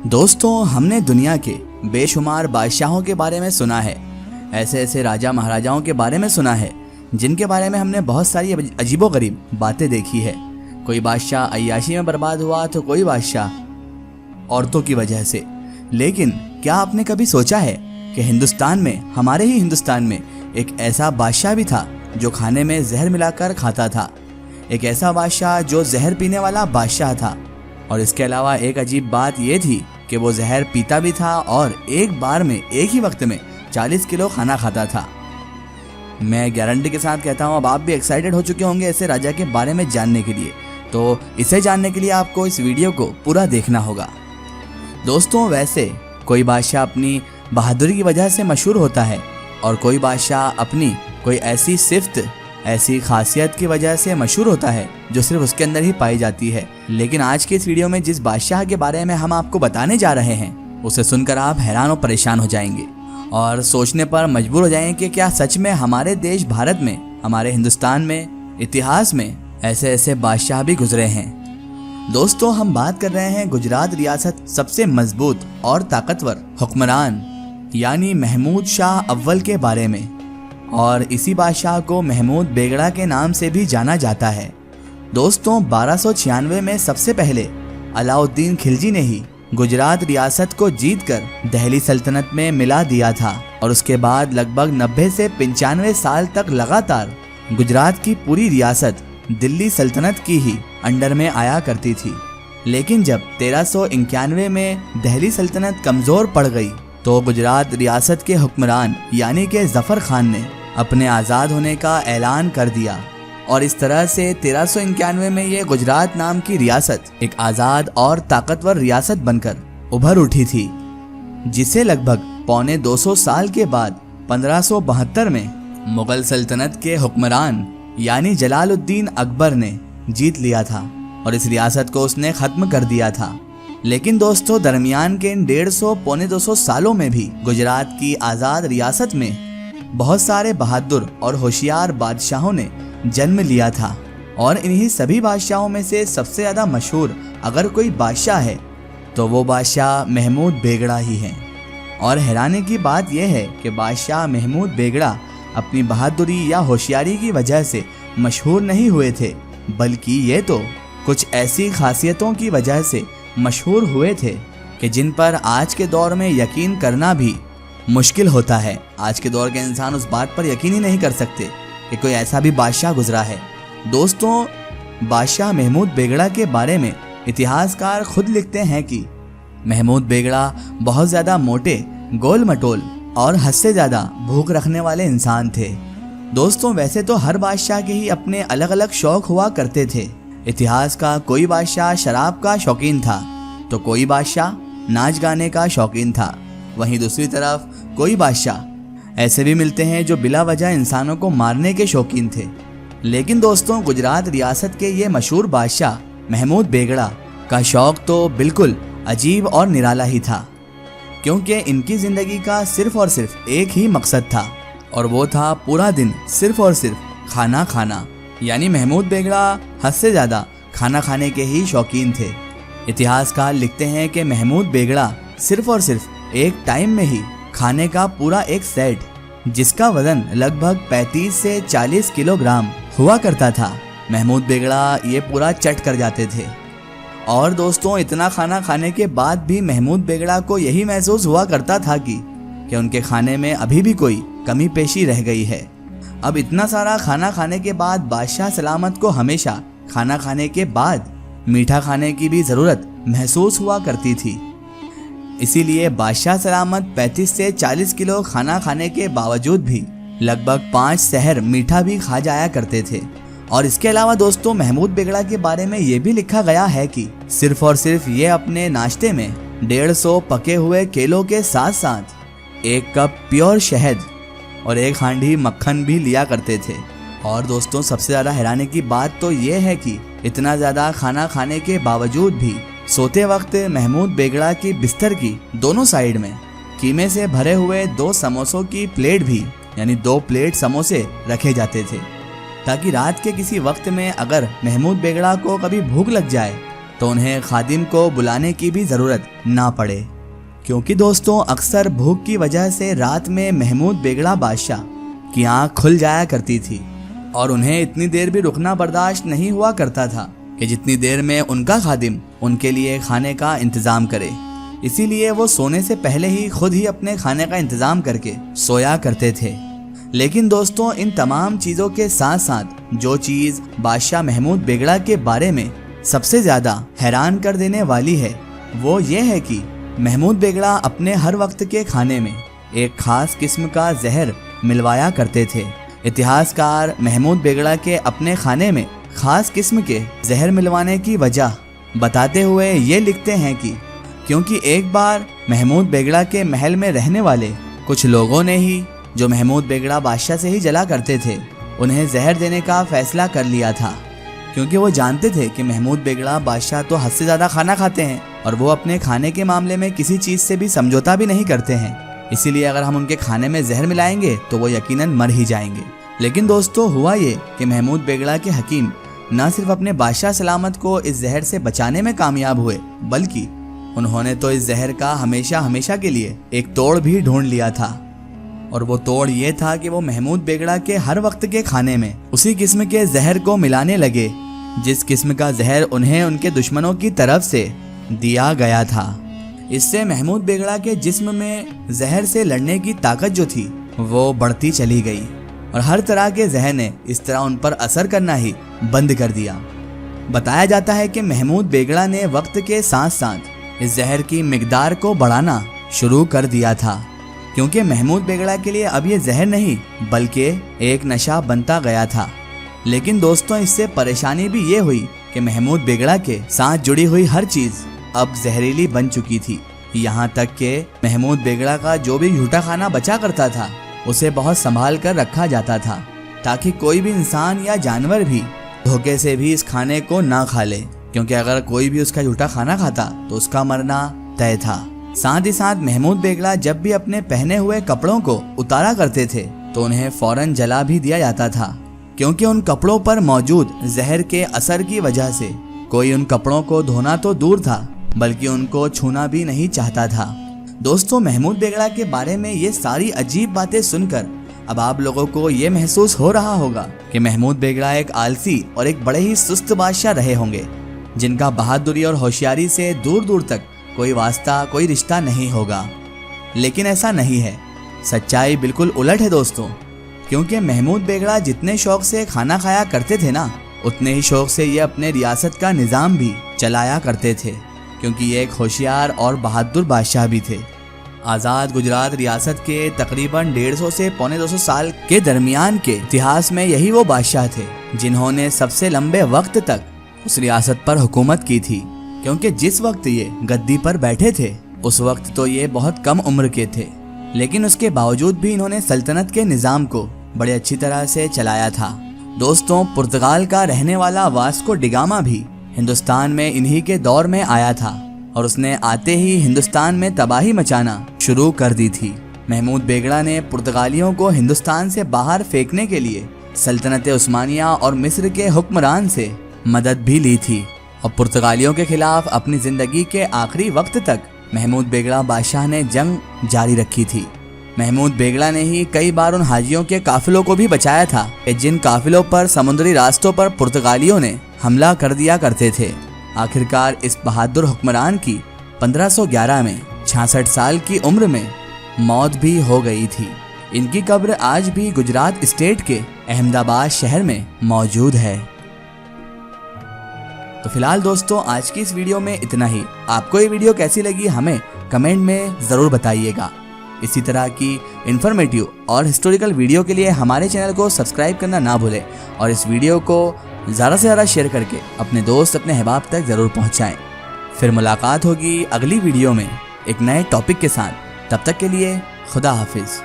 दोस्तों, हमने दुनिया के बेशुमार बादशाहों के बारे में सुना है। ऐसे ऐसे राजा महाराजाओं के बारे में सुना है जिनके बारे में हमने बहुत सारी अजीबोगरीब बातें देखी है। कोई बादशाह अय्याशी में बर्बाद हुआ तो कोई बादशाह औरतों की वजह से। लेकिन क्या आपने कभी सोचा है कि हिंदुस्तान में, हमारे ही हिंदुस्तान में एक ऐसा बादशाह भी था जो खाने में जहर मिलाकर खाता था। एक ऐसा बादशाह जो जहर पीने वाला बादशाह था। और इसके अलावा एक अजीब बात यह थी कि वो जहर पीता भी था और एक बार में, एक ही वक्त में 40 किलो खाना खाता था। मैं गारंटी के साथ कहता हूँ, अब आप भी एक्साइटेड हो चुके होंगे ऐसे राजा के बारे में जानने के लिए। तो इसे जानने के लिए आपको इस वीडियो को पूरा देखना होगा। दोस्तों, वैसे कोई बादशाह अपनी बहादुरी की वजह से मशहूर होता है और कोई बादशाह अपनी कोई ऐसी सिफ्त, ऐसी खासियत की वजह से मशहूर होता है जो सिर्फ उसके अंदर ही पाई जाती है। लेकिन आज के इस वीडियो में जिस बादशाह के बारे में हम आपको बताने जा रहे हैं, उसे सुनकर आप हैरान और परेशान हो जाएंगे और सोचने पर मजबूर हो जाएंगे कि क्या सच में हमारे देश भारत में, हमारे हिंदुस्तान में, इतिहास में ऐसे ऐसे बादशाह भी गुजरे हैं। दोस्तों, हम बात कर रहे हैं गुजरात रियासत सबसे मजबूत और ताकतवर हुक्मरान यानी महमूद शाह अव्वल के बारे में। और इसी बादशाह को महमूद बेगड़ा के नाम से भी जाना जाता है। दोस्तों, 1296 में सबसे पहले अलाउद्दीन खिलजी ने ही गुजरात रियासत को जीतकर दिल्ली सल्तनत में मिला दिया था और उसके बाद लगभग 90 से 95 साल तक लगातार गुजरात की पूरी रियासत दिल्ली सल्तनत की ही अंडर में आया करती थी। लेकिन जब 1391 में दिल्ली सल्तनत कमजोर पड़ गई तो गुजरात रियासत के हुक्मरान यानी कि जफर खान ने अपने आज़ाद होने का ऐलान कर दिया और इस तरह से 1391 में ये गुजरात नाम की रियासत एक आज़ाद और ताकतवर रियासत बनकर उभर उठी थी, जिसे लगभग पौने 200 साल के बाद 1572 में मुगल सल्तनत के हुक्मरान यानी जलालुद्दीन अकबर ने जीत लिया था और इस रियासत को उसने ख़त्म कर दिया था। लेकिन दोस्तों, दरमियान के इन 150 पौने 200 सालों में भी गुजरात की आज़ाद रियासत में बहुत सारे बहादुर और होशियार बादशाहों ने जन्म लिया था और इन्हीं सभी बादशाहों में से सबसे ज़्यादा मशहूर अगर कोई बादशाह है तो वो बादशाह महमूद बेगड़ा ही हैं। और हैरानी की बात यह है कि बादशाह महमूद बेगड़ा अपनी बहादुरी या होशियारी की वजह से मशहूर नहीं हुए थे, बल्कि ये तो कुछ ऐसी खासियतों की वजह से मशहूर हुए थे कि जिन पर आज के दौर में यकीन करना भी मुश्किल होता है। आज के दौर के इंसान उस बात पर यकीन ही नहीं कर सकते कि कोई ऐसा भी बादशाह गुजरा है। दोस्तों, बादशाह महमूद बेगड़ा के बारे में इतिहासकार खुद लिखते हैं कि महमूद बेगड़ा बहुत ज़्यादा मोटे, गोल मटोल और हद से ज़्यादा भूख रखने वाले इंसान थे। दोस्तों, वैसे तो हर बादशाह के ही अपने अलग अलग शौक हुआ करते थे। इतिहास का कोई बादशाह शराब का शौकीन था तो कोई बादशाह नाच गाने का शौकीन था। वहीं दूसरी तरफ कोई बादशाह ऐसे भी मिलते हैं जो बिला वजह इंसानों को मारने के शौकीन थे। लेकिन दोस्तों, गुजरात रियासत के ये मशहूर बादशाह महमूद बेगड़ा का शौक तो बिल्कुल अजीब और निराला ही था, क्योंकि इनकी ज़िंदगी का सिर्फ और सिर्फ एक ही मकसद था और वो था पूरा दिन सिर्फ और सिर्फ खाना खाना। यानी महमूद बेगड़ा हद से ज़्यादा खाना खाने के ही शौकीन थे। इतिहासकार लिखते हैं कि महमूद बेगड़ा सिर्फ और सिर्फ एक टाइम में ही खाने का पूरा एक सेट, जिसका वजन लगभग 35 से 40 किलोग्राम हुआ करता था, महमूद बेगड़ा ये पूरा चट कर जाते थे। और दोस्तों, इतना खाना खाने के बाद भी महमूद बेगड़ा को यही महसूस हुआ करता था कि उनके खाने में अभी भी कोई कमी पेशी रह गई है। अब इतना सारा खाना खाने के बाद बादशाह सलामत को हमेशा खाना खाने के बाद मीठा खाने की भी ज़रूरत महसूस हुआ करती थी। इसीलिए बादशाह सलामत 35 से 40 किलो खाना खाने के बावजूद भी लगभग 5 सहर मीठा भी खा जाया करते थे। और इसके अलावा दोस्तों, महमूद बेगड़ा के बारे में ये भी लिखा गया है कि सिर्फ और सिर्फ ये अपने नाश्ते में 150 पके हुए केलों के साथ साथ 1 कप प्योर शहद और 1 हांडी मक्खन भी लिया करते थे। और दोस्तों, सबसे ज़्यादा हैरानी की बात तो ये है कि इतना ज़्यादा खाना खाने के बावजूद भी सोते वक्त महमूद बेगड़ा की बिस्तर की दोनों साइड में कीमे से भरे हुए 2 समोसों की प्लेट भी, यानी 2 प्लेट समोसे रखे जाते थे, ताकि रात के किसी वक्त में अगर महमूद बेगड़ा को कभी भूख लग जाए तो उन्हें खादिम को बुलाने की भी ज़रूरत ना पड़े। क्योंकि दोस्तों अक्सर भूख की वजह से रात में महमूद बेगड़ा बादशाह की आँख खुल जाया करती थी और उन्हें इतनी देर भी रुकना बर्दाश्त नहीं हुआ करता था कि जितनी देर में उनका खादिम उनके लिए खाने का इंतज़ाम करे। इसीलिए वो सोने से पहले ही खुद ही अपने खाने का इंतज़ाम करके सोया करते थे। लेकिन दोस्तों इन तमाम चीज़ों के साथ साथ जो चीज़ बादशाह महमूद बेगड़ा के बारे में सबसे ज़्यादा हैरान कर देने वाली है वो ये है कि महमूद बेगड़ा अपने हर वक्त के खाने में एक ख़ास किस्म का जहर मिलवाया करते थे। इतिहासकार महमूद बेगड़ा के अपने खाने में ख़ास किस्म के जहर मिलवाने की वजह बताते हुए ये लिखते हैं कि क्योंकि एक बार महमूद बेगड़ा के महल में रहने वाले कुछ लोगों ने ही, जो महमूद बेगड़ा बादशाह से ही जला करते थे, उन्हें जहर देने का फैसला कर लिया था। क्योंकि वो जानते थे कि महमूद बेगड़ा बादशाह तो हद से ज़्यादा खाना खाते हैं और वो अपने खाने के मामले में किसी चीज़ से भी समझौता भी नहीं करते हैं। इसीलिए अगर हम उनके खाने में जहर मिलाएंगे तो वो यकीनन मर ही जाएंगे। लेकिन दोस्तों हुआ ये कि महमूद बेगड़ा के हकीम न सिर्फ अपने बादशाह सलामत को इस जहर से बचाने में कामयाब हुए, बल्कि उन्होंने तो इस जहर का हमेशा हमेशा के लिए एक तोड़ भी ढूंढ लिया था। और वो तोड़ ये था कि वो महमूद बेगड़ा के हर वक्त के खाने में उसी किस्म के जहर को मिलाने लगे जिस किस्म का जहर उन्हें उनके दुश्मनों की तरफ से दिया गया था। इससे महमूद बेगड़ा के जिस्म में जहर से लड़ने की ताकत जो थी वो बढ़ती चली गई और हर तरह के जहर ने इस तरह उन पर असर करना ही बंद कर दिया। बताया जाता है कि महमूद बेगड़ा ने वक्त के साथ साथ इस जहर की मिकदार को बढ़ाना शुरू कर दिया था, क्योंकि महमूद बेगड़ा के लिए अब ये जहर नहीं बल्कि एक नशा बनता गया था। लेकिन दोस्तों इससे परेशानी भी ये हुई कि महमूद बेगड़ा के साथ जुड़ी हुई हर चीज़ अब जहरीली बन चुकी थी। यहाँ तक कि महमूद बेगड़ा का जो भी झूठा खाना बचा करता था उसे बहुत संभाल कर रखा जाता था ताकि कोई भी इंसान या जानवर भी धोखे से भी इस खाने को ना खा ले, क्योंकि अगर कोई भी उसका झूठा खाना खाता तो उसका मरना तय था। साथ ही साथ महमूद बेगड़ा जब भी अपने पहने हुए कपड़ों को उतारा करते थे तो उन्हें फौरन जला भी दिया जाता था, क्योंकि उन कपड़ों पर मौजूद जहर के असर की वजह से कोई उन कपड़ों को धोना तो दूर था बल्कि उनको छूना भी नहीं चाहता था। दोस्तों महमूद बेगड़ा के बारे में ये सारी अजीब बातें सुनकर अब आप लोगों को ये महसूस हो रहा होगा कि महमूद बेगड़ा एक आलसी और एक बड़े ही सुस्त बादशाह रहे होंगे, जिनका बहादुरी और होशियारी से दूर दूर तक कोई वास्ता कोई रिश्ता नहीं होगा। लेकिन ऐसा नहीं है, सच्चाई बिल्कुल उलट है दोस्तों। क्योंकि महमूद बेगड़ा जितने शौक से खाना खाया करते थे ना, उतने ही शौक से ये अपने रियासत का निज़ाम भी चलाया करते थे, क्योंकि ये एक होशियार और बहादुर बादशाह भी थे। आज़ाद गुजरात रियासत के तकरीबन 150 से पौने 200 साल के दरमियान के इतिहास में यही वो बादशाह थे जिन्होंने सबसे लंबे वक्त तक उस रियासत पर हुकूमत की थी। क्योंकि जिस वक्त ये गद्दी पर बैठे थे उस वक्त तो ये बहुत कम उम्र के थे, लेकिन उसके बावजूद भी इन्होंने सल्तनत के निज़ाम को बड़े अच्छी तरह से चलाया था। दोस्तों पुर्तगाल का रहने वाला वास्को डिगामा भी हिंदुस्तान में इन्हीं के दौर में आया था और उसने आते ही हिंदुस्तान में तबाही मचाना शुरू कर दी थी। महमूद बेगड़ा ने पुर्तगालियों को हिंदुस्तान से बाहर फेंकने के लिए सल्तनत उस्मानिया और मिस्र के हुक्मरान से मदद भी ली थी और पुर्तगालियों के खिलाफ अपनी जिंदगी के आखिरी वक्त तक महमूद बेगड़ा बादशाह ने जंग जारी रखी थी। महमूद बेगड़ा ने ही कई बार उन हाजियों के काफिलों को भी बचाया था कि जिन काफिलों पर समुद्री रास्तों पर पुर्तगालियों ने हमला कर दिया करते थे। आखिरकार इस बहादुर हुक्मरान की 1511 में 66 साल की उम्र में मौत भी हो गई थी। इनकी कब्र आज भी गुजरात स्टेट के अहमदाबाद शहर में मौजूद है। तो फिलहाल दोस्तों आज की इस वीडियो में इतना ही। आपको ये वीडियो कैसी लगी हमें कमेंट में ज़रूर बताइएगा। इसी तरह की इन्फॉर्मेटिव और हिस्टोरिकल वीडियो के लिए हमारे चैनल को सब्सक्राइब करना ना भूलें और इस वीडियो को ज़्यादा से ज़्यादा शेयर करके अपने दोस्त अपने अहबाब तक ज़रूर पहुँचाएँ। फिर मुलाकात होगी अगली वीडियो में एक नए टॉपिक के साथ। तब तक के लिए खुदा हाफिज़।